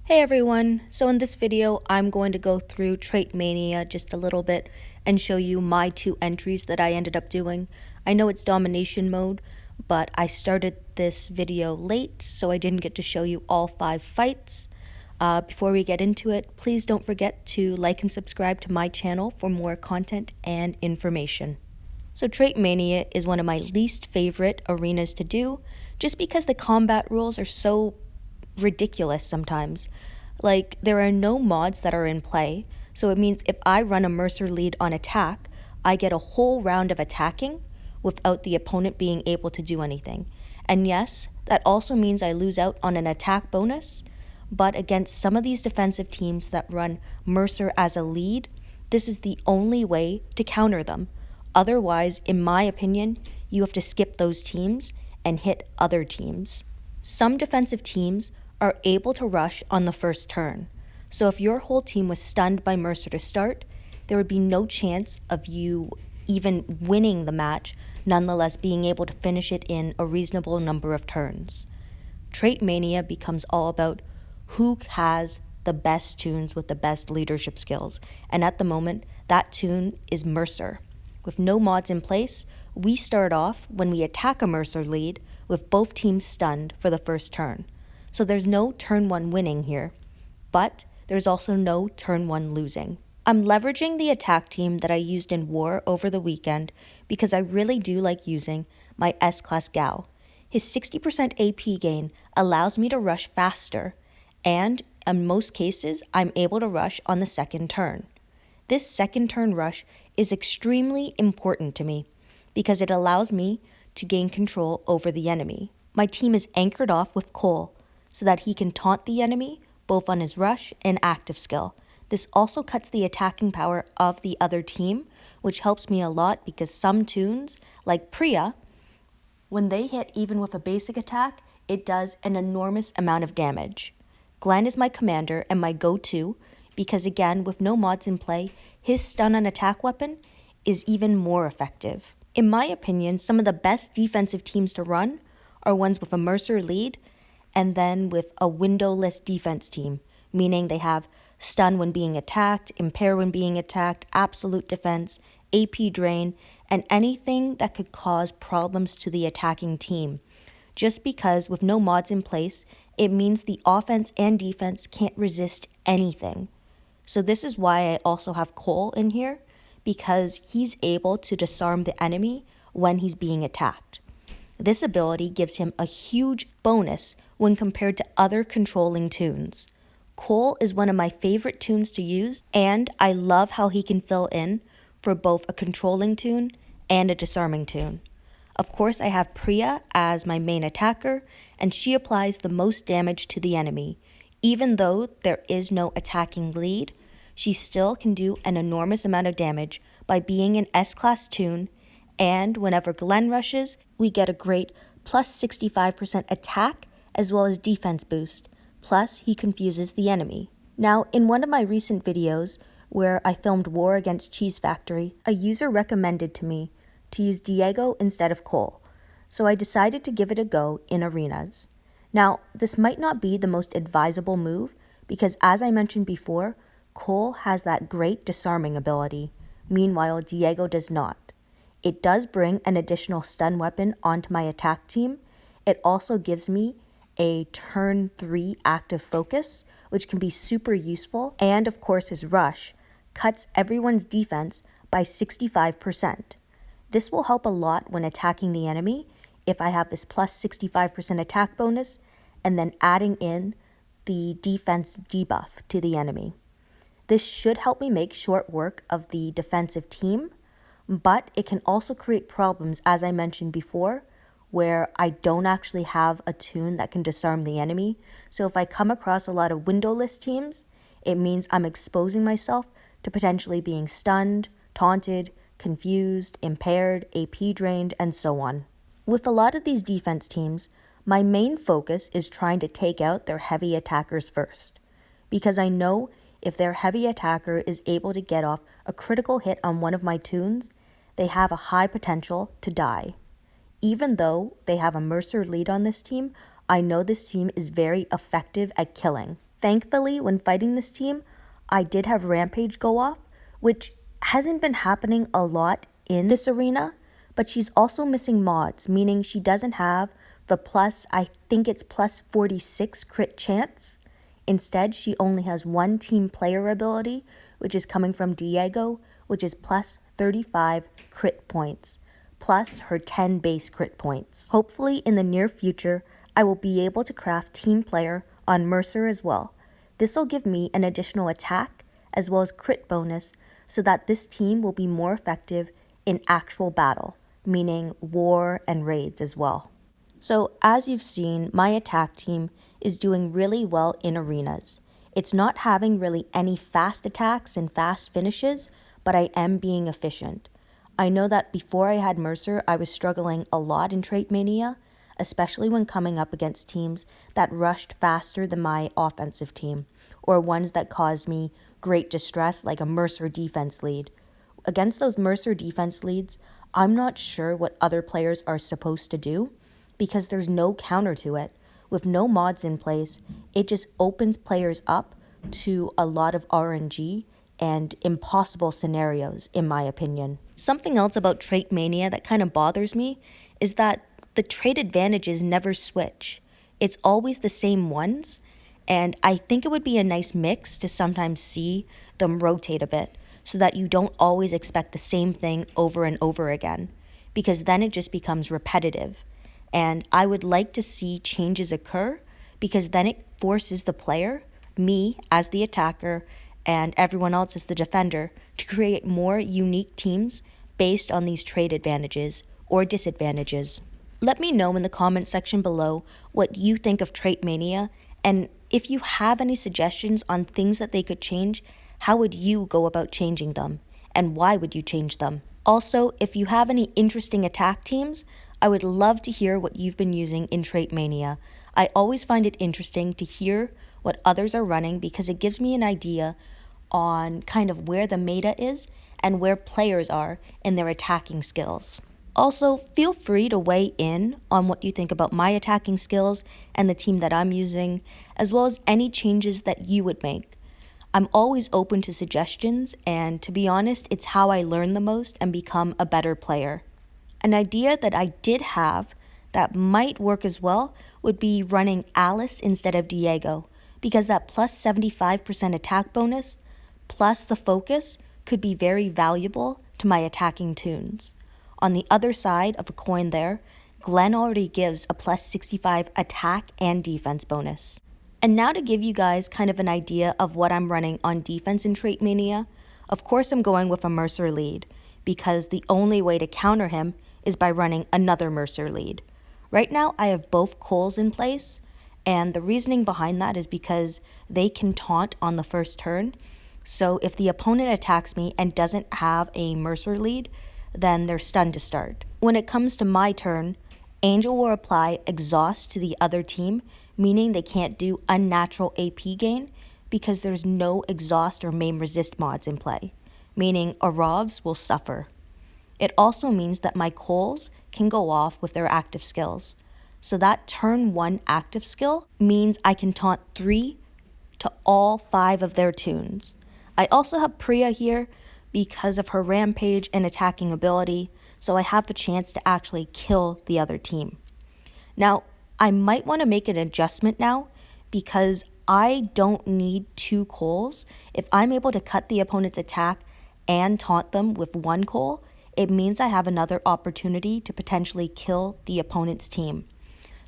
Hey everyone, so in this video I'm going to go through Trait Mania just a little bit and show you my two entries that I ended up doing. I know it's domination mode, but I started this video late so I didn't get to show you all 5 fights. Before we get into it, please don't forget to like and subscribe to my channel for more content and information. So Trait Mania is one of my least favorite arenas to do just because the combat rules are so ridiculous sometimes. Like, there are no mods that are in play, so it means if I run a Mercer lead on attack, I get a whole round of attacking without the opponent being able to do anything. And yes, that also means I lose out on an attack bonus, but against some of these defensive teams that run Mercer as a lead, this is the only way to counter them. Otherwise, in my opinion, you have to skip those teams and hit other teams. Some defensive teams are able to rush on the first turn. So if your whole team was stunned by Mercer to start, there would be no chance of you even winning the match, nonetheless being able to finish it in a reasonable number of turns. Trait Mania becomes all about who has the best tunes with the best leadership skills, and at the moment, that tune is Mercer. With no mods in place, we start off when we attack a Mercer lead with both teams stunned for the first turn. So there's no turn 1 winning here, but there's also no turn 1 losing. I'm leveraging the attack team that I used in War over the weekend because I really do like using my S-Class Gao. His 60% AP gain allows me to rush faster, and in most cases, I'm able to rush on the second turn. This second turn rush is extremely important to me because it allows me to gain control over the enemy. My team is anchored off with Cole so that he can taunt the enemy both on his rush and active skill. This also cuts the attacking power of the other team, which helps me a lot because some tunes, like Priya, when they hit even with a basic attack, it does an enormous amount of damage. Glenn is my commander and my go-to because, again, with no mods in play, his stun on attack weapon is even more effective. In my opinion, some of the best defensive teams to run are ones with a Mercer lead and then with a windowless defense team, meaning they have stun when being attacked, impair when being attacked, absolute defense, AP drain, and anything that could cause problems to the attacking team. Just because with no mods in place, it means the offense and defense can't resist anything. So this is why I also have Cole in here, because he's able to disarm the enemy when he's being attacked. This ability gives him a huge bonus when compared to other controlling tunes. Cole is one of my favorite tunes to use, and I love how he can fill in for both a controlling tune and a disarming tune. Of course, I have Priya as my main attacker, and she applies the most damage to the enemy. Even though there is no attacking lead, she still can do an enormous amount of damage by being an S-Class tune, and whenever Glenn rushes, we get a great plus 65% attack as well as defense boost, plus he confuses the enemy. Now, in one of my recent videos where I filmed War against Cheese Factory, a user recommended to me to use Diego instead of Cole, so I decided to give it a go in arenas. Now, this might not be the most advisable move because, as I mentioned before, Cole has that great disarming ability, meanwhile Diego does not. It does bring an additional stun weapon onto my attack team. It also gives me a turn 3 active focus, which can be super useful, and of course his rush cuts everyone's defense by 65%. This will help a lot when attacking the enemy if I have this plus 65% attack bonus and then adding in the defense debuff to the enemy. This should help me make short work of the defensive team, but it can also create problems, as I mentioned before, where I don't actually have a tune that can disarm the enemy. So if I come across a lot of windowless teams, it means I'm exposing myself to potentially being stunned, taunted, confused, impaired, AP drained, and so on. With a lot of these defense teams, my main focus is trying to take out their heavy attackers first, because I know if their heavy attacker is able to get off a critical hit on one of my tunes, they have a high potential to die. Even though they have a Mercer lead on this team, I know this team is very effective at killing. Thankfully, when fighting this team, I did have Rampage go off, which hasn't been happening a lot in this arena, but she's also missing mods, meaning she doesn't have the I think it's plus 46 crit chance. Instead, she only has one team player ability, which is coming from Diego, which is plus 35 crit points, plus her 10 base crit points. Hopefully, in the near future, I will be able to craft team player on Mercer as well. This will give me an additional attack as well as crit bonus so that this team will be more effective in actual battle, meaning war and raids as well. So as you've seen, my attack team is doing really well in arenas. It's not having really any fast attacks and fast finishes, but I am being efficient. I know that before I had Mercer, I was struggling a lot in Trait Mania, especially when coming up against teams that rushed faster than my offensive team, or ones that caused me great distress like a Mercer defense lead. Against those Mercer defense leads, I'm not sure what other players are supposed to do because there's no counter to it. With no mods in place, it just opens players up to a lot of RNG and impossible scenarios, in my opinion. Something else about Trait Mania that kind of bothers me is that the trait advantages never switch. It's always the same ones, and I think it would be a nice mix to sometimes see them rotate a bit so that you don't always expect the same thing over and over again, because then it just becomes repetitive. And I would like to see changes occur because then it forces the player, me as the attacker, and everyone else as the defender, to create more unique teams based on these trait advantages or disadvantages. Let me know in the comment section below what you think of Trait Mania, and if you have any suggestions on things that they could change, how would you go about changing them, and why would you change them? Also, if you have any interesting attack teams, I would love to hear what you've been using in Trait Mania. I always find it interesting to hear what others are running because it gives me an idea on kind of where the meta is and where players are in their attacking skills. Also, feel free to weigh in on what you think about my attacking skills and the team that I'm using, as well as any changes that you would make. I'm always open to suggestions, and to be honest, it's how I learn the most and become a better player. An idea that I did have that might work as well would be running Alice instead of Diego, because that plus 75% attack bonus plus the focus could be very valuable to my attacking tunes. On the other side of a coin there, Glenn already gives a plus 65 attack and defense bonus. And now to give you guys kind of an idea of what I'm running on defense in Trait Mania, of course I'm going with a Mercer lead, because the only way to counter him is by running another Mercer lead. Right now I have both Coles in place, and the reasoning behind that is because they can taunt on the first turn, so if the opponent attacks me and doesn't have a Mercer lead, then they're stunned to start. When it comes to my turn, Angel will apply exhaust to the other team, meaning they can't do unnatural AP gain because there's no exhaust or main resist mods in play, meaning Arovs will suffer. It also means that my Coles can go off with their active skills. So that turn 1 active skill means I can taunt 3 to all 5 of their tunes. I also have Priya here because of her rampage and attacking ability, so I have the chance to actually kill the other team. Now, I might want to make an adjustment now because I don't need 2 Coles. If I'm able to cut the opponent's attack and taunt them with 1 Cole, it means I have another opportunity to potentially kill the opponent's team.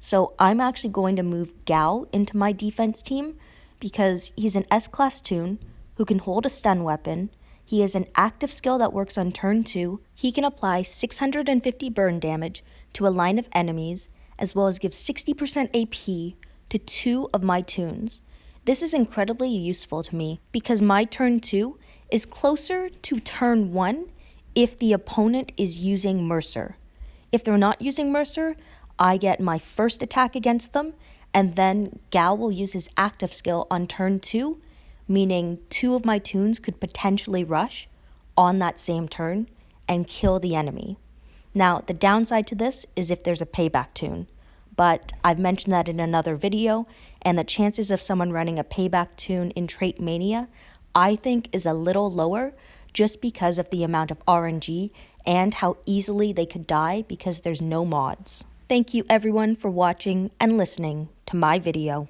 So I'm actually going to move Gao into my defense team because he's an S-class tune who can hold a stun weapon. He has an active skill that works on turn 2. He can apply 650 burn damage to a line of enemies, as well as give 60% AP to 2 of my tunes. This is incredibly useful to me because my turn 2 is closer to turn 1 if the opponent is using Mercer. If they're not using Mercer, I get my first attack against them, and then Gao will use his active skill on turn 2, meaning 2 of my tunes could potentially rush on that same turn and kill the enemy. Now, the downside to this is if there's a payback tune, but I've mentioned that in another video, and the chances of someone running a payback tune in Trait Mania, I think, is a little lower just because of the amount of RNG and how easily they could die because there's no mods. Thank you everyone for watching and listening to my video.